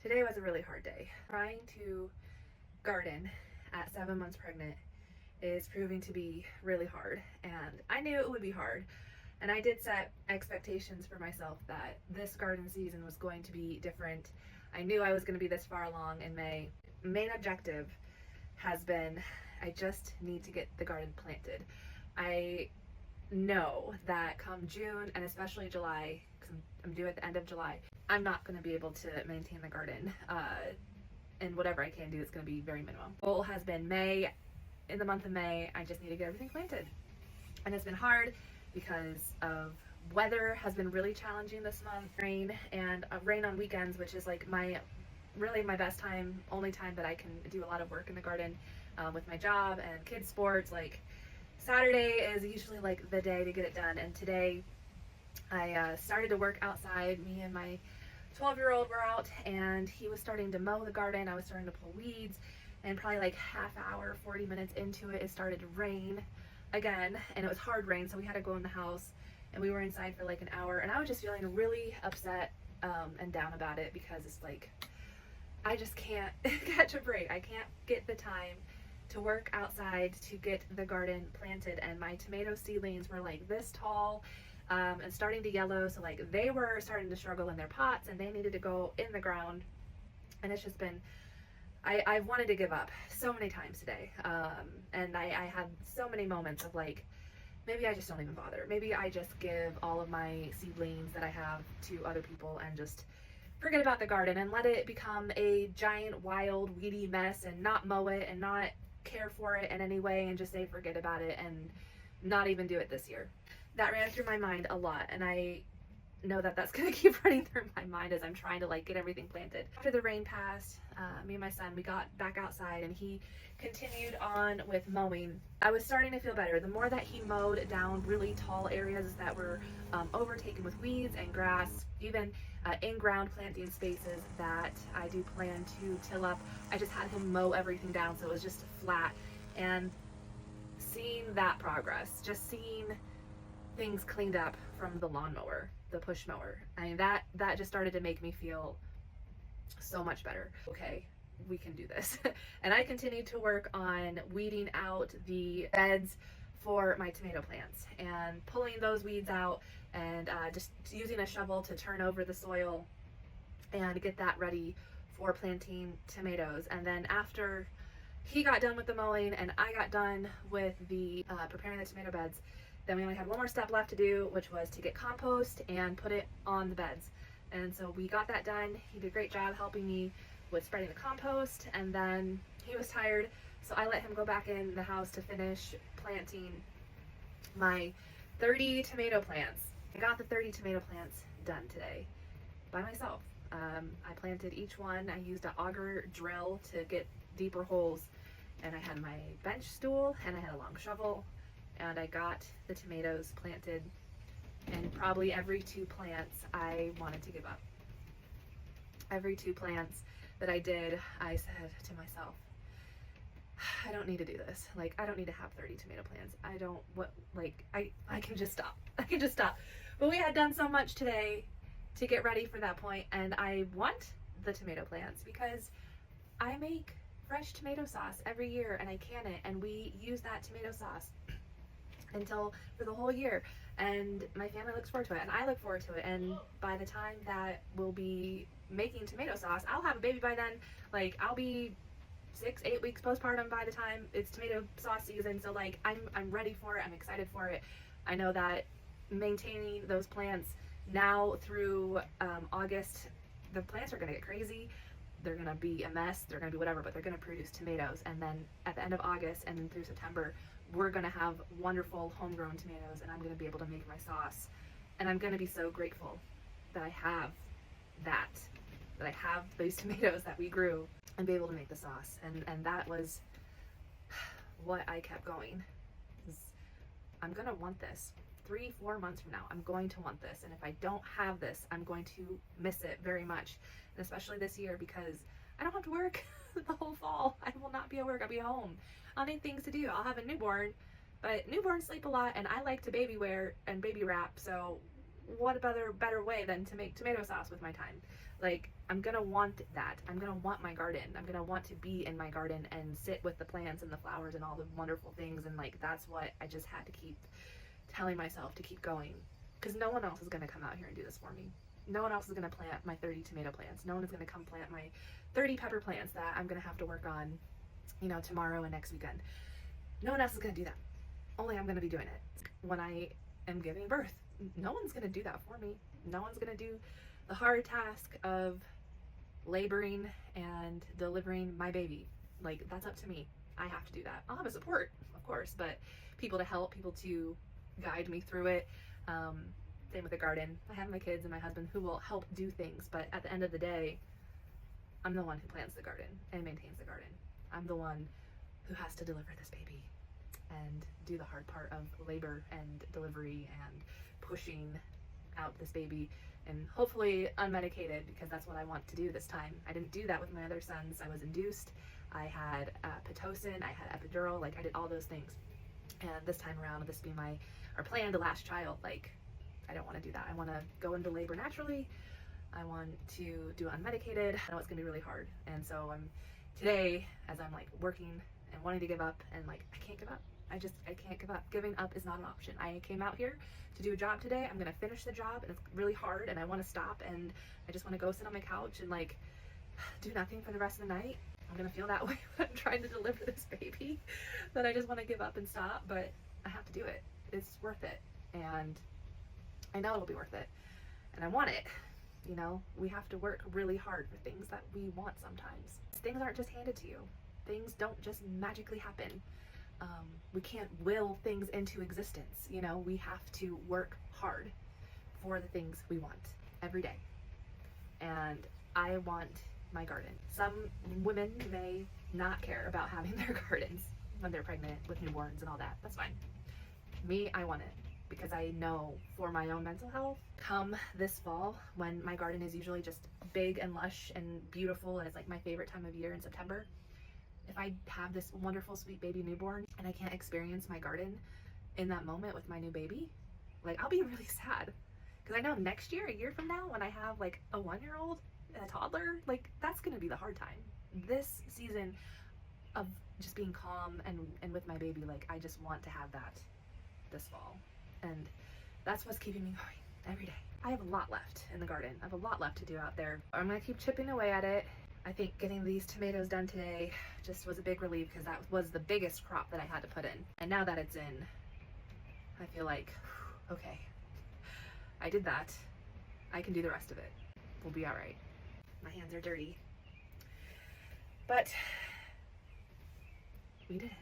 Today was a really hard day. Trying to garden at 7 months pregnant is proving to be really hard, and I knew it would be hard. And I did set expectations for myself that this garden season was going to be different. I knew I was going to be this far along in May. Main objective has been I just need to get the garden planted. I know that come June and especially July, because I'm due at the end of July, I'm not going to be able to maintain the garden. And whatever I can do is going to be very minimum. Goal has been May. In the month of May, I just need to get everything planted. And it's been hard because of weather has been really challenging this month. Rain and rain on weekends, which is like really my best time, only time that I can do a lot of work in the garden with my job and kids sports. Like Saturday is usually like the day to get it done. And today I started to work outside. Me and my 12-year-old were out and he was starting to mow the garden. I was starting to pull weeds, and probably like half hour, 40 minutes into it, it started to rain again, and it was hard rain, so we had to go in the house, and we were inside for like an hour, and I was just feeling really upset and down about it because it's like I just can't catch a break. I can't get the time to work outside to get the garden planted, and my tomato seedlings were like this tall and starting to yellow, so like they were starting to struggle in their pots and they needed to go in the ground. And it's just been I've wanted to give up so many times today, and I had so many moments of like, maybe I just don't even bother. Maybe I just give all of my seedlings that I have to other people and just forget about the garden and let it become a giant wild weedy mess and not mow it and not care for it in any way and just say forget about it and not even do it this year. That ran through my mind a lot, and I know that that's going to keep running through my mind as I'm trying to like get everything planted. After the rain passed, me and my son, we got back outside and he continued on with mowing. I was starting to feel better. The more that he mowed down really tall areas that were overtaken with weeds and grass, even in-ground planting spaces that I do plan to till up, I just had him mow everything down so it was just flat. And seeing that progress, just seeing things cleaned up from the lawnmower, the push mower, I mean that just started to make me feel so much better. Okay, we can do this. And I continued to work on weeding out the beds for my tomato plants and pulling those weeds out and just using a shovel to turn over the soil and get that ready for planting tomatoes. And then after he got done with the mowing and I got done with the preparing the tomato beds, then we only had one more step left to do, which was to get compost and put it on the beds. And so we got that done. He did a great job helping me with spreading the compost, and then he was tired, so I let him go back in the house to finish planting my 30 tomato plants. I got the 30 tomato plants done today by myself. I planted each one. I used an auger drill to get deeper holes, and I had my bench stool and I had a long shovel, and I got the tomatoes planted. And probably every 2 plants I wanted to give up. Every 2 plants that I did, I said to myself, I don't need to do this. Like, I don't need to have 30 tomato plants. I can just stop. I can just stop. But we had done so much today to get ready for that point, and I want the tomato plants because I make fresh tomato sauce every year and I can it, and we use that tomato sauce for the whole year, and my family looks forward to it and I look forward to it. And by the time that we'll be making tomato sauce, I'll have a baby by then. Like, I'll be 6-8 weeks postpartum by the time it's tomato sauce season. So like I'm ready for it. I'm excited for it. I know that maintaining those plants now through August, the plants are going to get crazy. They're going to be a mess. They're going to be whatever, but they're going to produce tomatoes. And then at the end of August and then through September, we're going to have wonderful homegrown tomatoes, and I'm going to be able to make my sauce. And I'm going to be so grateful that I have that I have those tomatoes that we grew and be able to make the sauce. And that was what I kept going. I'm going to want this 3-4 months from now. I'm going to want this. And if I don't have this, I'm going to miss it very much. And especially this year, because I don't have to work the whole fall. I will not be at work. I'll be home. I'll need things to do. I'll have a newborn, but newborns sleep a lot, and I like to baby wear and baby wrap, so what better way than to make tomato sauce with my time? Like, I'm gonna want that. I'm gonna want my garden. I'm gonna want to be in my garden and sit with the plants and the flowers and all the wonderful things. And like, that's what I just had to keep telling myself to keep going, because no one else is gonna come out here and do this for me. No one else is gonna plant my 30 tomato plants. No one is gonna come plant my 30 pepper plants that I'm gonna have to work on, you know, tomorrow and next weekend. No one else is gonna do that. Only I'm gonna be doing it when I am giving birth. No one's gonna do that for me. No one's gonna do the hard task of laboring and delivering my baby. Like, that's up to me. I have to do that. I'll have a support, of course, but people to help, people to guide me through it. Same with the garden. I have my kids and my husband who will help do things, but at the end of the day, I'm the one who plants the garden and maintains the garden. I'm the one who has to deliver this baby and do the hard part of labor and delivery and pushing out this baby, and hopefully unmedicated, because that's what I want to do this time. I didn't do that with my other sons. I was induced. I had Pitocin, I had epidural, like I did all those things. And this time around, this being our plan to last child, like I don't want to do that. I want to go into labor naturally. I want to do unmedicated. I know it's gonna be really hard. And so today, as I'm like working and wanting to give up, and like I can't give up. I can't give up. Giving up is not an option. I came out here to do a job today. I'm gonna finish the job, and it's really hard, and I want to stop, and I just want to go sit on my couch and like do nothing for the rest of the night. I'm gonna feel that way when I'm trying to deliver this baby, that I just want to give up and stop, but I have to do it. It's worth it, and I know it'll be worth it, and I want it. You know, we have to work really hard for things that we want sometimes. Things aren't just handed to you. Things don't just magically happen. We can't will things into existence. You know, we have to work hard for the things we want every day. And I want my garden. Some women may not care about having their gardens when they're pregnant with newborns and all that. That's fine. Me, I want it, because I know for my own mental health, come this fall, when my garden is usually just big and lush and beautiful, and it's like my favorite time of year in September, if I have this wonderful sweet baby newborn and I can't experience my garden in that moment with my new baby, like I'll be really sad. Because I know next year, a year from now, when I have like a 1-year-old and a toddler, like that's gonna be the hard time. This season of just being calm and with my baby, like I just want to have that this fall. And that's what's keeping me going every day. I have a lot left in the garden. I have a lot left to do out there. I'm gonna keep chipping away at it. I think getting these tomatoes done today just was a big relief, because that was the biggest crop that I had to put in. And now that it's in, I feel like, okay, I did that. I can do the rest of it. We'll be all right. My hands are dirty, but we did it.